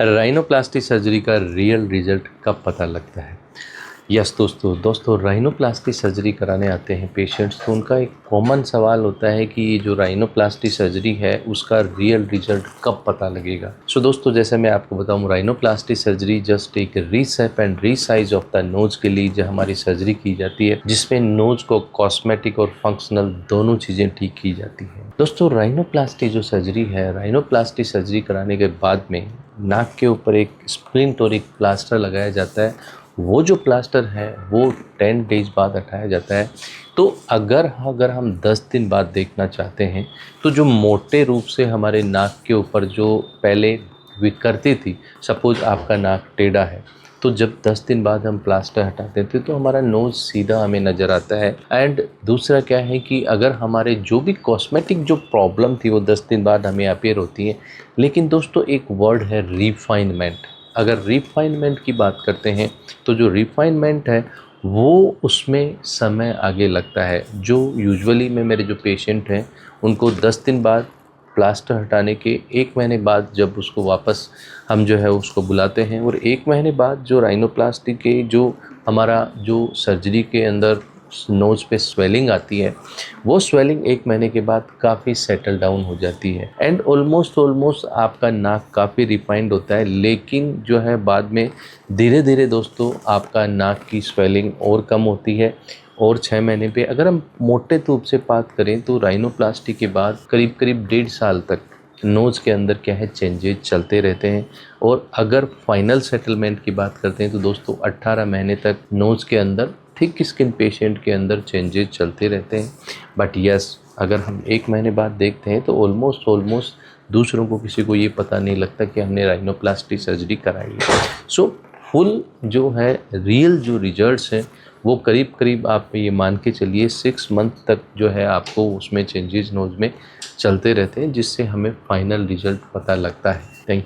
Rhinoplasty surgery का real result कब पता लगता है? यस दोस्तों राइनोप्लास्टी सर्जरी कराने आते हैं पेशेंट्स, तो उनका एक कॉमन सवाल होता है कि ये जो राइनोप्लास्टी सर्जरी है उसका रियल रिजल्ट कब पता लगेगा। सो दोस्तों, जैसे मैं आपको बताऊं, राइनोप्लास्टी सर्जरी जस्ट एक रीसेप and resize of the nose के लिए जो हमारी सर्जरी की जाती है, जिसमें नोज को कॉस्मेटिक और फंक्शनल दोनों चीज़ें ठीक की जाती हैं। दोस्तों, राइनोप्लास्टी जो सर्जरी है, राइनोप्लास्टी सर्जरी कराने के बाद में नाक के ऊपर एक स्प्लिंट और एक प्लास्टर लगाया जाता है। वो जो प्लास्टर है वो 10 डेज बाद हटाया जाता है। तो अगर हम 10 दिन बाद देखना चाहते हैं, तो जो मोटे रूप से हमारे नाक के ऊपर जो पहले विकृति थी, सपोज आपका नाक टेढ़ा है, तो जब 10 दिन बाद हम प्लास्टर हटाते थे तो हमारा नोज़ सीधा हमें नज़र आता है। एंड दूसरा क्या है कि अगर हमारे जो भी कॉस्मेटिक जो प्रॉब्लम थी वो 10 दिन बाद हमें अपीयर होती है। लेकिन दोस्तों, एक वर्ड है रिफाइनमेंट। अगर रिफाइनमेंट की बात करते हैं तो जो रिफाइनमेंट है वो उसमें समय आगे लगता है। जो यूजुअली में मेरे जो पेशेंट हैं उनको 10 दिन बाद प्लास्टर हटाने के 1 महीने बाद जब उसको वापस हम जो है उसको बुलाते हैं, और 1 महीने बाद जो राइनोप्लास्टी के जो हमारा जो सर्जरी के अंदर नोज़ पे स्वेलिंग आती है, वो स्वेलिंग 1 महीने के बाद काफ़ी सेटल डाउन हो जाती है। एंड ऑलमोस्ट आपका नाक काफ़ी रिफाइंड होता है। लेकिन जो है बाद में धीरे धीरे दोस्तों आपका नाक की स्वेलिंग और कम होती है। और 6 महीने पे अगर हम मोटे रूप से बात करें तो राइनोप्लास्टी के बाद करीब 1.5 साल तक नोज़ के अंदर क्या है चेंजेस चलते रहते हैं। और अगर फाइनल सेटलमेंट की बात करते हैं तो दोस्तों 18 महीने तक नोज़ के अंदर थिक स्किन पेशेंट के अंदर चेंजेस चलते रहते हैं। बट यस, अगर हम 1 महीने बाद देखते हैं तो ऑलमोस्ट दूसरों को किसी को ये पता नहीं लगता कि हमने राइनोप्लास्टी सर्जरी कराई है। सो फुल जो है रियल जो रिजल्ट्स हैं वो करीब आप ये मान के चलिए 6 मंथ तक जो है आपको उसमें चेंजेस नोज़ में चलते रहते हैं, जिससे हमें फाइनल रिजल्ट पता लगता है। Thank you.